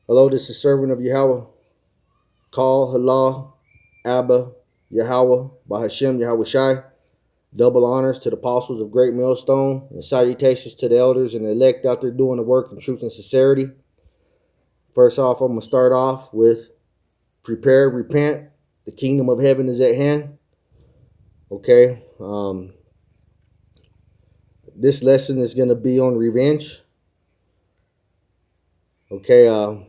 Hello, this is servant of Yahawah. Call, halal, AHBA, YAHAWAH, BAHA, YAHAWASHI. Double honors to the apostles of Great Millstone, and salutations to the elders and the elect out there doing the work in truth and sincerity. First off, I'm going to start off with prepare, repent. The kingdom of heaven is at hand. Okay. This lesson is going to be on revenge. Okay.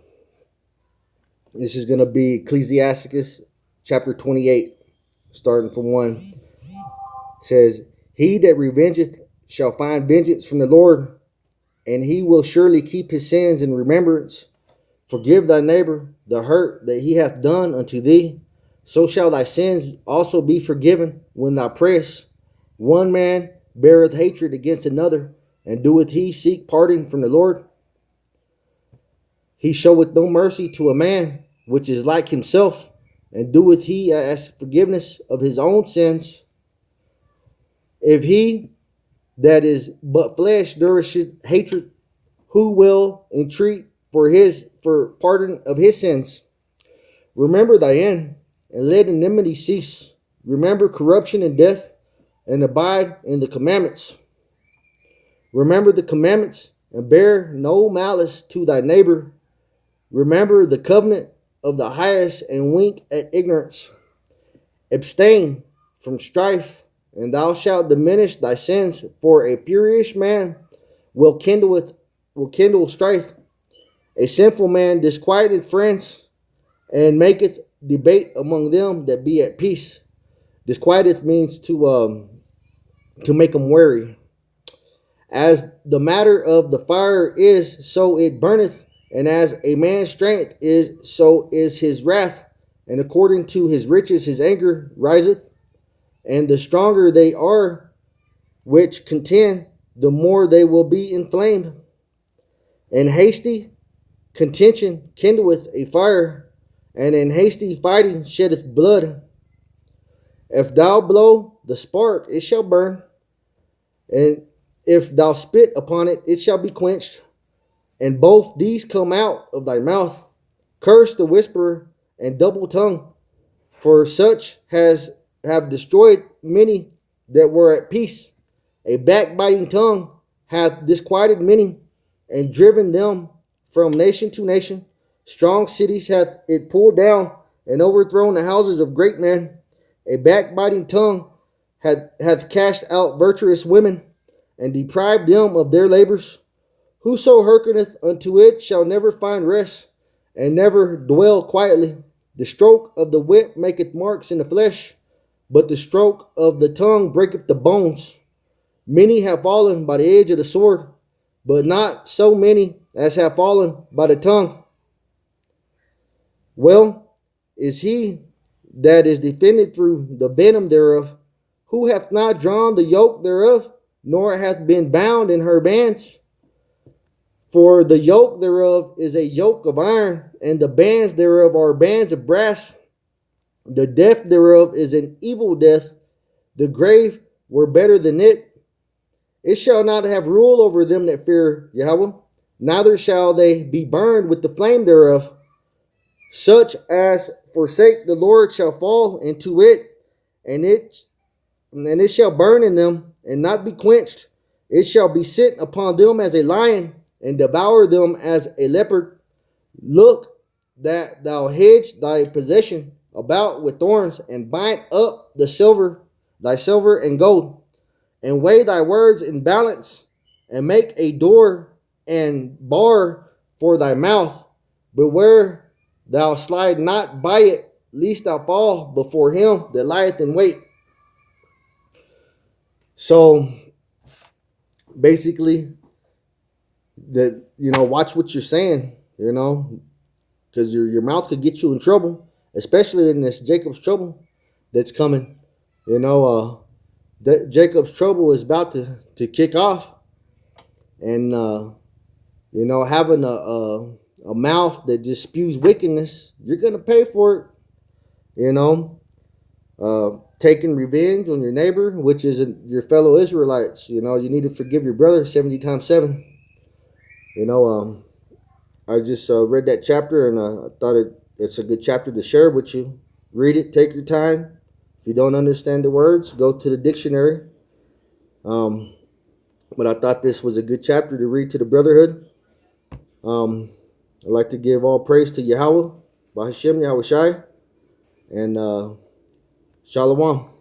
This is going to be Ecclesiasticus chapter 28, starting from 1. It says, "He that revengeth shall find vengeance from the Lord, and he will surely keep his sins in remembrance. Forgive thy neighbor the hurt that he hath done unto thee. So shall thy sins also be forgiven when thou prayest. One man beareth hatred against another, and doeth he seek pardon from the Lord? He showeth no mercy to a man which is like himself, and doeth he ask forgiveness of his own sins? If he that is but flesh nourisheth hatred, who will entreat for pardon of his sins? Remember thy end, and let enmity cease. Remember corruption and death, and abide in the commandments. Remember the commandments, and bear no malice to thy neighbor. Remember the covenant of the highest, and wink at ignorance. Abstain from strife, and thou shalt diminish thy sins. For a furious man will kindle strife. A sinful man disquieteth friends, and maketh debate among them that be at peace." Disquieteth means to make them wary. "As the matter of the fire is, so it burneth, and as a man's strength is, so is his wrath. And according to his riches his anger riseth. And the stronger they are which contend, the more they will be inflamed. And hasty contention kindleth a fire, and in hasty fighting sheddeth blood. If thou blow the spark, it shall burn, and if thou spit upon it, it shall be quenched. And both these come out of thy mouth. Curse the whisperer and double tongue, for such have destroyed many that were at peace. A backbiting tongue hath disquieted many, and driven them from nation to nation. Strong cities hath it pulled down, and overthrown the houses of great men. A backbiting tongue hath cast out virtuous women, and deprived them of their labors. Whoso hearkeneth unto it shall never find rest, and never dwell quietly. The stroke of the whip maketh marks in the flesh, but the stroke of the tongue breaketh the bones. Many have fallen by the edge of the sword, but not so many as have fallen by the tongue. Well is he that is defended through the venom thereof, who hath not drawn the yoke thereof, nor hath been bound in her bands. For the yoke thereof is a yoke of iron, and the bands thereof are bands of brass. The death thereof is an evil death. The grave were better than it. It shall not have rule over them that fear Yahweh, neither shall they be burned with the flame thereof. Such as forsake the Lord shall fall into it, and it shall burn in them, and not be quenched. It shall be sit upon them as a lion, and devour them as a leopard. Look that thou hedge thy possession about with thorns, and bind up thy silver and gold, and weigh thy words in balance, and make a door and bar for thy mouth. Beware thou slide not by it, lest thou fall before him that lieth in wait." So basically, that watch what you're saying, because your mouth could get you in trouble, especially in this Jacob's trouble that's coming. That Jacob's trouble is about to kick off, and having a mouth that just spews wickedness, you're gonna pay for it. Taking revenge on your neighbor, which is your fellow Israelites. You need to forgive your brother 70 times 7. I just read that chapter, and I thought it's a good chapter to share with you. Read it, take your time. If you don't understand the words, go to the dictionary. But I thought this was a good chapter to read to the brotherhood. I'd like to give all praise to Yahweh, Bahashem, YAHAWASHI, and Shalom.